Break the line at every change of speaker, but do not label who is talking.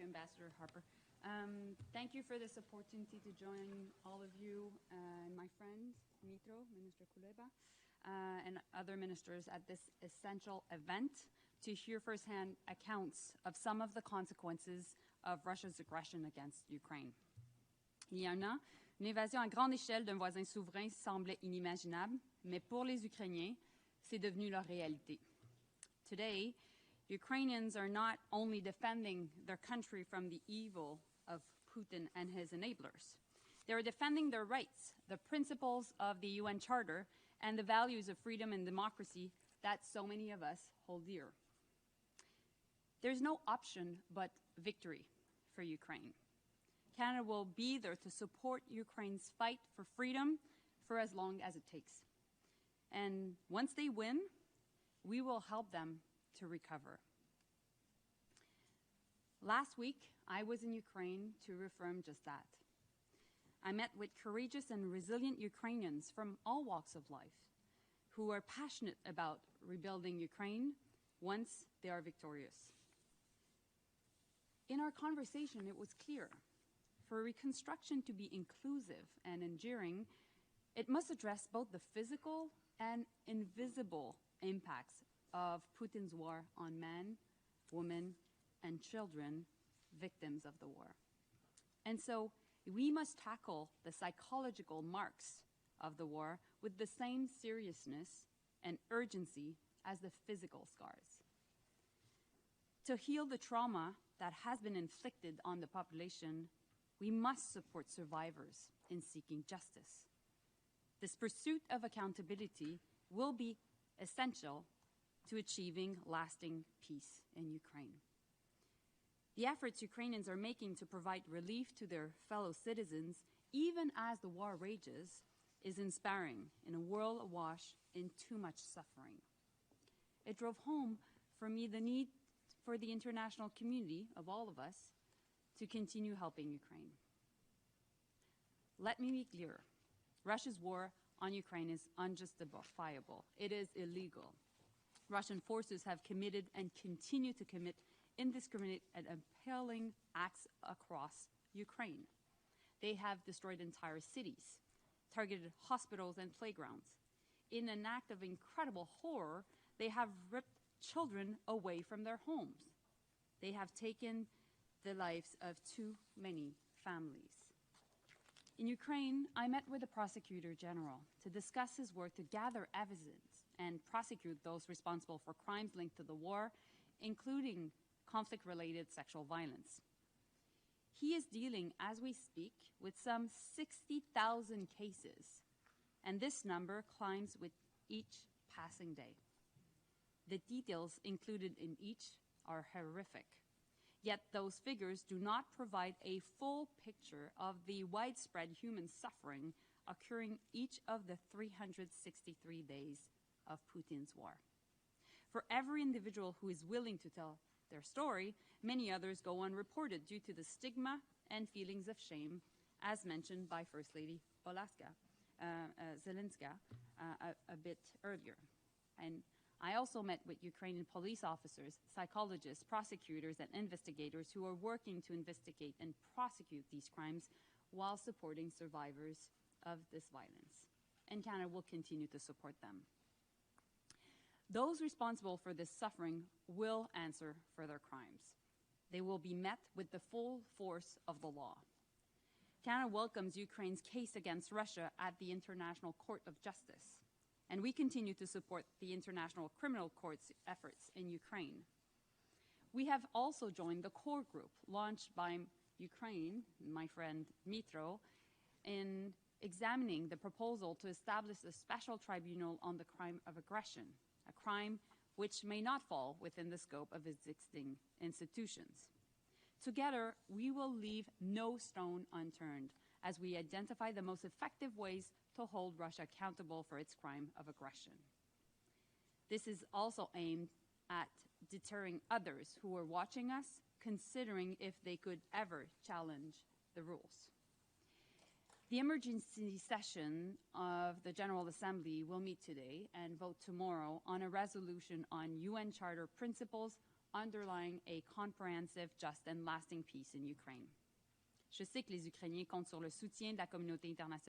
you, Ambassador Harper. Thank you for this opportunity to join all of you and my friend, Minister Kuleba, and other ministers at this essential event to hear firsthand accounts of some of the consequences of Russia's aggression against Ukraine. Il y a un an, une invasion à grande échelle d'un voisin souverain semblait inimaginable, mais pour les Ukrainiens, c'est devenu leur réalité. Today, Ukrainians are not only defending their country from the evil of Putin and his enablers, they are defending their rights, the principles of the UN Charter, and the values of freedom and democracy that so many of us hold dear. There's no option but victory for Ukraine. Canada will be there to support Ukraine's fight for freedom for as long as it takes. And once they win, we will help them to recover. Last week, I was in Ukraine to reaffirm just that. I met with courageous and resilient Ukrainians from all walks of life who are passionate about rebuilding Ukraine once they are victorious. In our conversation, it was clear, for reconstruction to be inclusive and enduring, it must address both the physical and invisible impacts of Putin's war on men, women, and children, victims of the war. And so we must tackle the psychological marks of the war with the same seriousness and urgency as the physical scars. To heal the trauma that has been inflicted on the population, we must support survivors in seeking justice. This pursuit of accountability will be essential to achieving lasting peace in Ukraine. The efforts Ukrainians are making to provide relief to their fellow citizens, even as the war rages, is inspiring in a world awash in too much suffering. It drove home for me the need for the international community, of all of us, to continue helping Ukraine. Let me be clear. Russia's war on Ukraine is unjustifiable. It is illegal. Russian forces have committed and continue to commit indiscriminate and appalling acts across Ukraine. They have destroyed entire cities, targeted hospitals and playgrounds. In an act of incredible horror, they have ripped children away from their homes. They have taken the lives of too many families. In Ukraine, I met with the Prosecutor General to discuss his work to gather evidence and prosecute those responsible for crimes linked to the war, including conflict-related sexual violence. He is dealing, as we speak, with some 60,000 cases, and this number climbs with each passing day. The details included in each are horrific, yet those figures do not provide a full picture of the widespread human suffering occurring each of the 363 days of Putin's war. For every individual who is willing to tell their story, many others go unreported due to the stigma and feelings of shame, as mentioned by First Lady Zelenska a bit earlier. And I also met with Ukrainian police officers, psychologists, prosecutors, and investigators who are working to investigate and prosecute these crimes while supporting survivors of this violence. And Canada will continue to support them. Those responsible for this suffering will answer for their crimes. They will be met with the full force of the law. Canada welcomes Ukraine's case against Russia at the International Court of Justice, and we continue to support the International Criminal Court's efforts in Ukraine. We have also joined the core group launched by Ukraine, my friend Dmytro, in examining the proposal to establish a special tribunal on the crime of aggression, a crime which may not fall within the scope of existing institutions. Together, we will leave no stone unturned as we identify the most effective ways to hold Russia accountable for its crime of aggression. This is also aimed at deterring others who are watching us, considering if they could ever challenge the rules. The emergency session of the General Assembly will meet today and vote tomorrow on a resolution on UN Charter principles, underlying a comprehensive, just, and lasting peace in Ukraine. Je sais que les Ukrainiens comptent sur le soutien de la communauté internationale